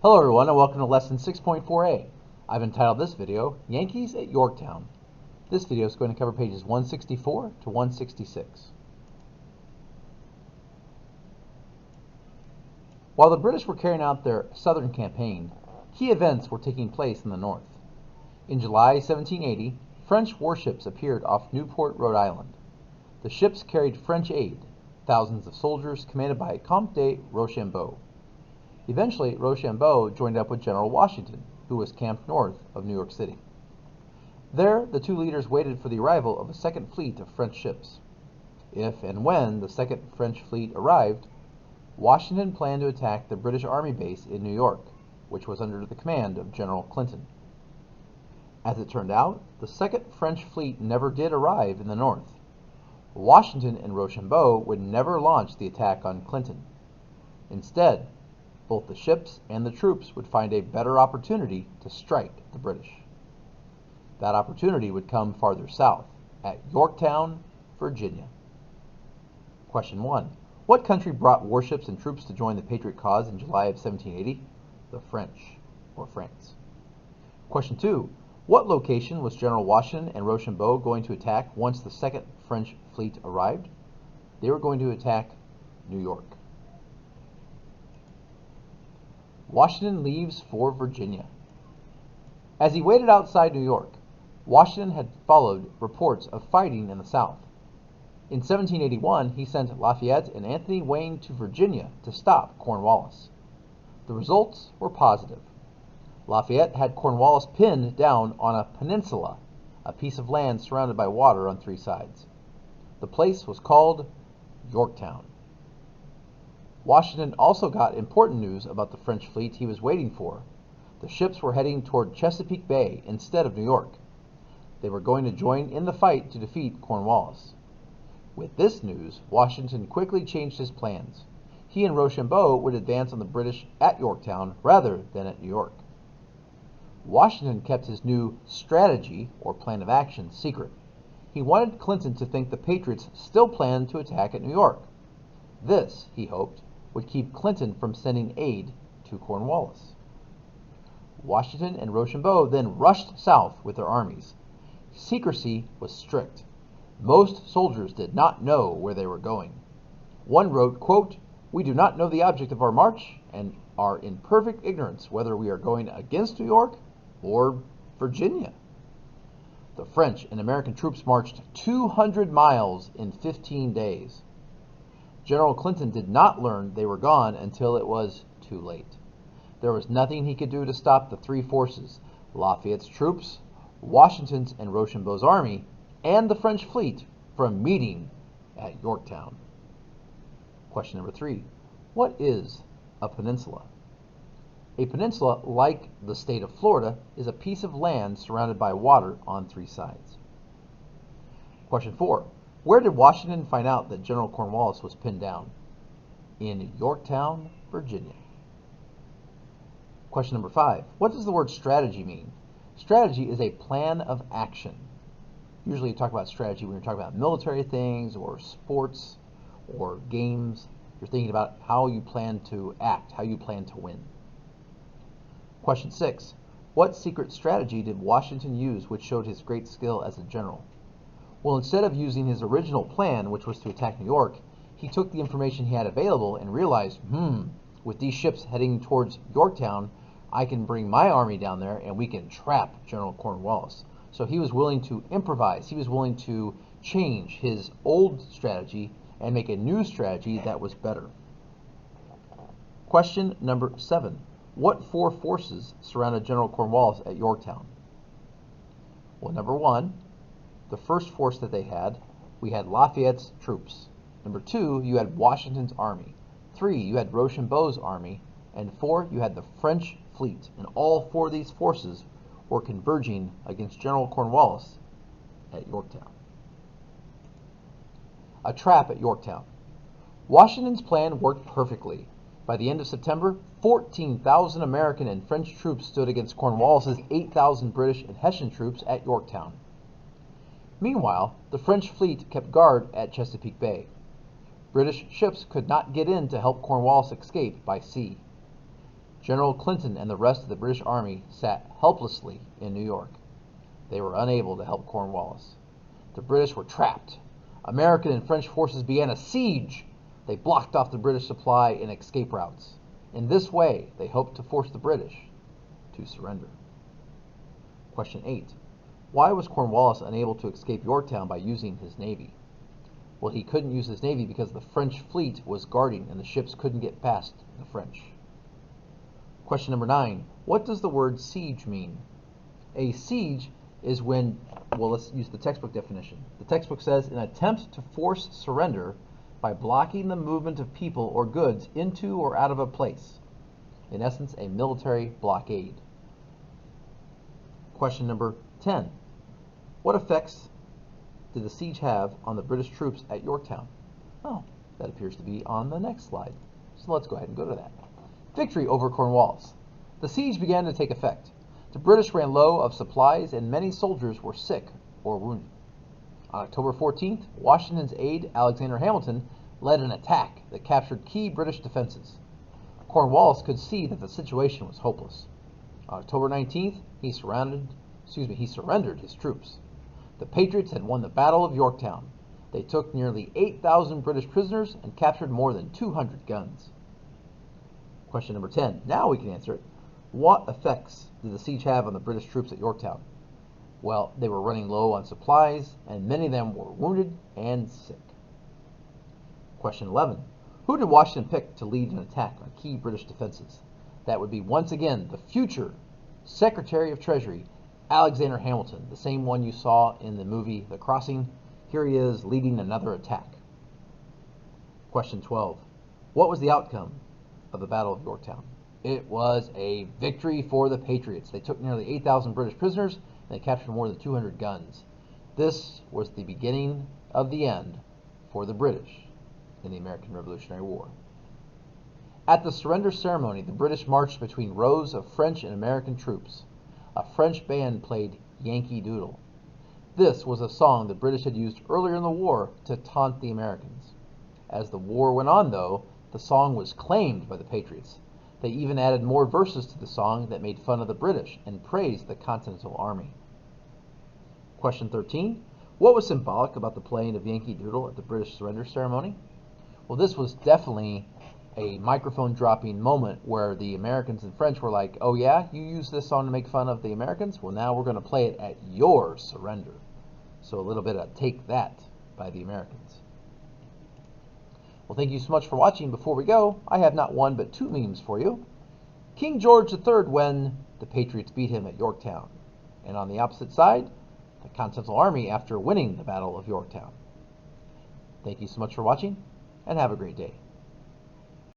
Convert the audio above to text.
Hello everyone and welcome to lesson 6.4A. I've entitled this video, Yankees at Yorktown. This video is going to cover pages 164 to 166. While the British were carrying out their southern campaign, key events were taking place in the north. In July 1780, French warships appeared off Newport, Rhode Island. The ships carried French aid, thousands of soldiers commanded by Comte de Rochambeau. Eventually, Rochambeau joined up with General Washington, who was camped north of New York City. There, the two leaders waited for the arrival of a second fleet of French ships. If and when the second French fleet arrived, Washington planned to attack the British Army base in New York, which was under the command of General Clinton. As it turned out, the second French fleet never did arrive in the north. Washington and Rochambeau would never launch the attack on Clinton. Instead, both the ships and the troops would find a better opportunity to strike the British. That opportunity would come farther south, at Yorktown, Virginia. Question 1. What country brought warships and troops to join the Patriot cause in July of 1780? The French, or France. Question 2. What location was General Washington and Rochambeau going to attack once the second French fleet arrived? They were going to attack New York. Washington leaves for Virginia. As he waited outside New York, Washington had followed reports of fighting in the South. In 1781, he sent Lafayette and Anthony Wayne to Virginia to stop Cornwallis. The results were positive. Lafayette had Cornwallis pinned down on a peninsula, a piece of land surrounded by water on three sides. The place was called Yorktown. Washington also got important news about the French fleet he was waiting for. The ships were heading toward Chesapeake Bay instead of New York. They were going to join in the fight to defeat Cornwallis. With this news, Washington quickly changed his plans. He and Rochambeau would advance on the British at Yorktown rather than at New York. Washington kept his new strategy, or plan of action, secret. He wanted Clinton to think the Patriots still planned to attack at New York. This, he hoped, would keep Clinton from sending aid to Cornwallis. Washington and Rochambeau then rushed south with their armies. Secrecy was strict. Most soldiers did not know where they were going. One wrote, quote, "We do not know the object of our march and are in perfect ignorance whether we are going against New York or Virginia." The French and American troops marched 200 miles in 15 days. General Clinton did not learn they were gone until it was too late. There was nothing he could do to stop the three forces, Lafayette's troops, Washington's and Rochambeau's army, and the French fleet, from meeting at Yorktown. Question number 3. What is a peninsula? A peninsula, like the state of Florida, is a piece of land surrounded by water on three sides. Question 4. Where did Washington find out that General Cornwallis was pinned down? In Yorktown, Virginia. Question number 5. What does the word strategy mean? Strategy is a plan of action. Usually you talk about strategy when you're talking about military things or sports or games. You're thinking about how you plan to act, how you plan to win. Question 6. What secret strategy did Washington use which showed his great skill as a general? Well, instead of using his original plan, which was to attack New York, he took the information he had available and realized, with these ships heading towards Yorktown, I can bring my army down there and we can trap General Cornwallis. So he was willing to improvise. He was willing to change his old strategy and make a new strategy that was better. Question number 7. What four forces surrounded General Cornwallis at Yorktown? Well, number 1, the first force that they had, we had Lafayette's troops. Number 2, you had Washington's army. 3, you had Rochambeau's army. And 4, you had the French fleet. And all four of these forces were converging against General Cornwallis at Yorktown. A trap at Yorktown. Washington's plan worked perfectly. By the end of September, 14,000 American and French troops stood against Cornwallis's 8,000 British and Hessian troops at Yorktown. Meanwhile, the French fleet kept guard at Chesapeake Bay. British ships could not get in to help Cornwallis escape by sea. General Clinton and the rest of the British Army sat helplessly in New York. They were unable to help Cornwallis. The British were trapped. American and French forces began a siege. They blocked off the British supply and escape routes. In this way, they hoped to force the British to surrender. Question 8. Why was Cornwallis unable to escape Yorktown by using his navy? Well, he couldn't use his navy because the French fleet was guarding and the ships couldn't get past the French. Question number 9. What does the word siege mean? A siege is when, well, let's use the textbook definition. The textbook says an attempt to force surrender by blocking the movement of people or goods into or out of a place. In essence, a military blockade. Question number 10. What effects did the siege have on the British troops at Yorktown? Oh, that appears to be on the next slide. So let's go ahead and go to that. Victory over Cornwallis. The siege began to take effect. The British ran low of supplies and many soldiers were sick or wounded. On October 14th, Washington's aide, Alexander Hamilton, led an attack that captured key British defenses. Cornwallis could see that the situation was hopeless. On October 19th, he surrendered his troops. The Patriots had won the Battle of Yorktown. They took nearly 8,000 British prisoners and captured more than 200 guns. Question number 10. Now we can answer it. What effects did the siege have on the British troops at Yorktown? Well, they were running low on supplies, and many of them were wounded and sick. Question 11. Who did Washington pick to lead an attack on key British defenses? That would be once again the future Secretary of Treasury, Alexander Hamilton, the same one you saw in the movie The Crossing. Here he is leading another attack. Question 12. What was the outcome of the Battle of Yorktown? It was a victory for the Patriots. They took nearly 8,000 British prisoners and they captured more than 200 guns. This was the beginning of the end for the British in the American Revolutionary War. At the surrender ceremony, the British marched between rows of French and American troops. A French band played Yankee Doodle. This was a song the British had used earlier in the war to taunt the Americans. As the war went on, though, the song was claimed by the Patriots. They even added more verses to the song that made fun of the British and praised the Continental Army. Question 13. What was symbolic about the playing of Yankee Doodle at the British surrender ceremony? Well, this was definitely a microphone dropping moment where the Americans and French were like, oh yeah, you use this song to make fun of the Americans? Well, now we're going to play it at your surrender. So a little bit of take that by the Americans. Well, thank you so much for watching. Before we go, I have not one but two memes for you. King George III when the Patriots beat him at Yorktown. And on the opposite side, the Continental Army after winning the Battle of Yorktown. Thank you so much for watching, and have a great day.